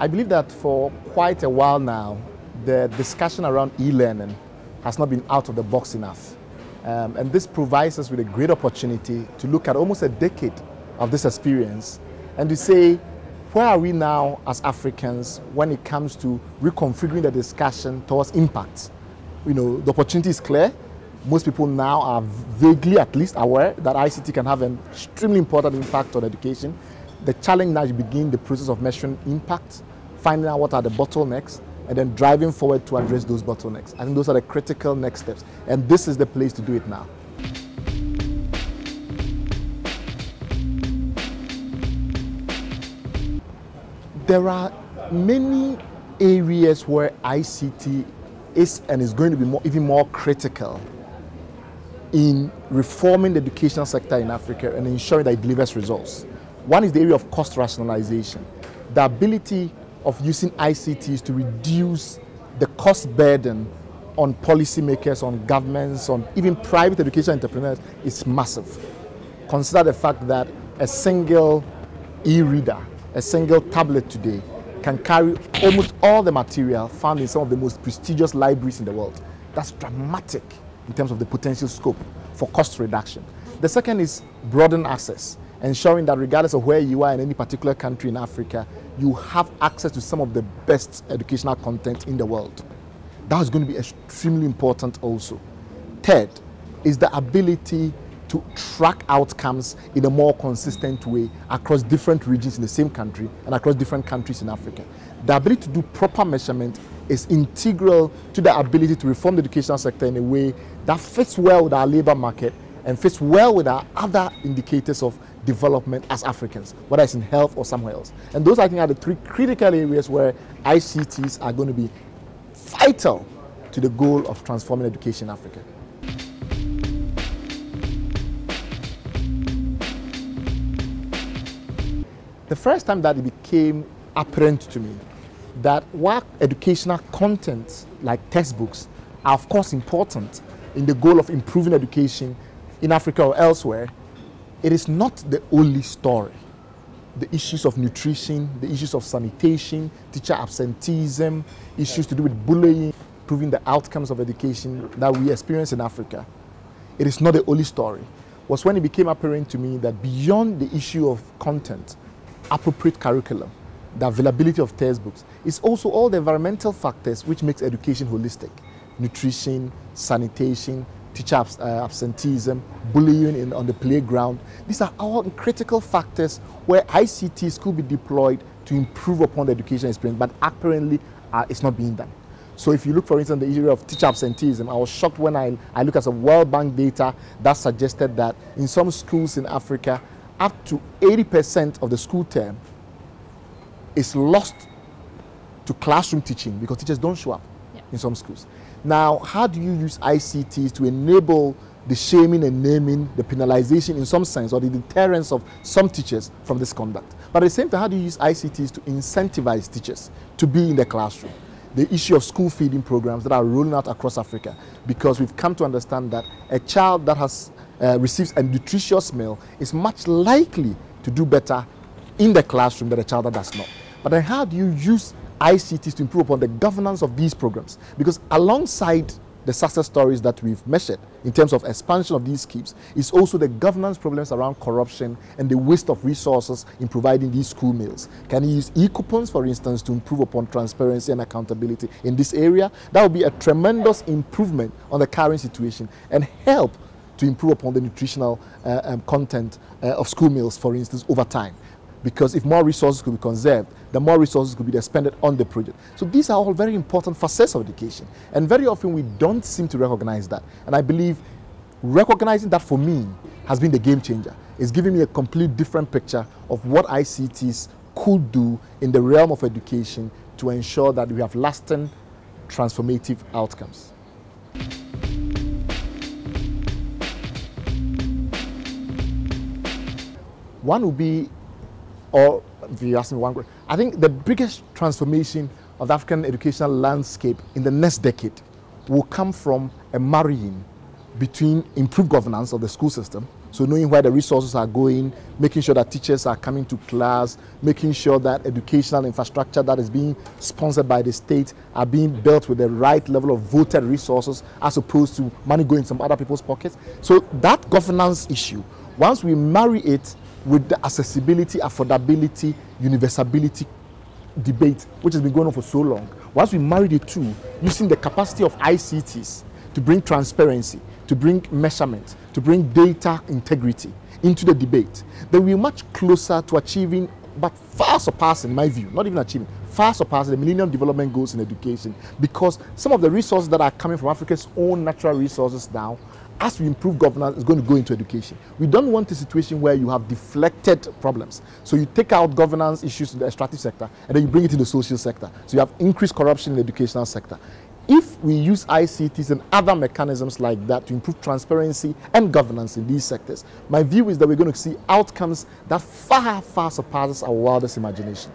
I believe that for quite a while now, the discussion around e-learning has not been out of the box enough. And this provides us with a great opportunity to look at almost a decade of this experience and to say, where are we now as Africans when it comes to reconfiguring the discussion towards impact? You know, the opportunity is clear. Most people now are vaguely at least aware that ICT can have an extremely important impact on education. The challenge now is to begin the process of measuring impact, finding out what are the bottlenecks, and then driving forward to address those bottlenecks. I think those are the critical next steps, and this is the place to do it now. There are many areas where ICT is and is going to be even more critical in reforming the educational sector in Africa and ensuring that it delivers results. One is the area of cost rationalization. The ability of using ICTs to reduce the cost burden on policymakers, on governments, on even private education entrepreneurs is massive. Consider the fact that a single e-reader, a single tablet today can carry almost all the material found in some of the most prestigious libraries in the world. That's dramatic in terms of the potential scope for cost reduction. The second is broaden access, ensuring that regardless of where you are in any particular country in Africa, you have access to some of the best educational content in the world. That is going to be extremely important also. Third is the ability to track outcomes in a more consistent way across different regions in the same country and across different countries in Africa. The ability to do proper measurement is integral to the ability to reform the educational sector in a way that fits well with our labor market and fits well with our other indicators of development as Africans, whether it's in health or somewhere else. And those, I think, are the three critical areas where ICTs are going to be vital to the goal of transforming education in Africa. The first time that it became apparent to me that while educational content like textbooks are of course important in the goal of improving education in Africa or elsewhere, it is not the only story. The issues of nutrition, the issues of sanitation, teacher absenteeism, issues to do with bullying, improving the outcomes of education that we experience in Africa. It is not the only story. It was when it became apparent to me that beyond the issue of content, appropriate curriculum, the availability of textbooks, it's also all the environmental factors which makes education holistic. Nutrition, sanitation, teacher absenteeism, bullying on the playground. These are all critical factors where ICTs could be deployed to improve upon the education experience, but apparently it's not being done. So if you look, for instance, the issue of teacher absenteeism, I was shocked when I looked at some World Bank data that suggested that in some schools in Africa, up to 80% of the school term is lost to classroom teaching because teachers don't show up in some schools. Now, how do you use ICTs to enable the shaming and naming, the penalization in some sense, or the deterrence of some teachers from this conduct? But at the same time, how do you use ICTs to incentivize teachers to be in the classroom? The issue of school feeding programs that are rolling out across Africa, because we've come to understand that a child that has receives a nutritious meal is much likely to do better in the classroom than a child that does not. But then how do you use ICTs to improve upon the governance of these programs? Because alongside the success stories that we've measured in terms of expansion of these schemes is also the governance problems around corruption and the waste of resources in providing these school meals. Can you use e-coupons, for instance, to improve upon transparency and accountability in this area? That would be a tremendous improvement on the current situation and help to improve upon the nutritional content of school meals, for instance, over time. Because if more resources could be conserved, the more resources could be expended on the project. So these are all very important facets of education. And very often we don't seem to recognize that. And I believe recognizing that for me has been the game changer. It's giving me a completely different picture of what ICTs could do in the realm of education to ensure that we have lasting, transformative outcomes. One would be, or if you ask me one question, I think the biggest transformation of the African educational landscape in the next decade will come from a marrying between improved governance of the school system, So knowing where the resources are going, making sure that teachers are coming to class, making sure that educational infrastructure that is being sponsored by the state are being built with the right level of voted resources as opposed to money going in some other people's pockets. So that governance issue, once we marry it with the accessibility, affordability, universability debate, which has been going on for so long, once we marry the two, using the capacity of ICTs to bring transparency, to bring measurement, to bring data integrity into the debate, then we're much closer to achieving, but far surpassing, in my view, not even achieving, far surpassing the Millennium Development Goals in education, because some of the resources that are coming from Africa's own natural resources now, as we improve governance, is going to go into education. We don't want a situation where you have deflected problems. So you take out governance issues in the extractive sector, and then you bring it in the social sector. So you have increased corruption in the educational sector. If we use ICTs and other mechanisms like that to improve transparency and governance in these sectors, my view is that we're going to see outcomes that far, far surpasses our wildest imagination.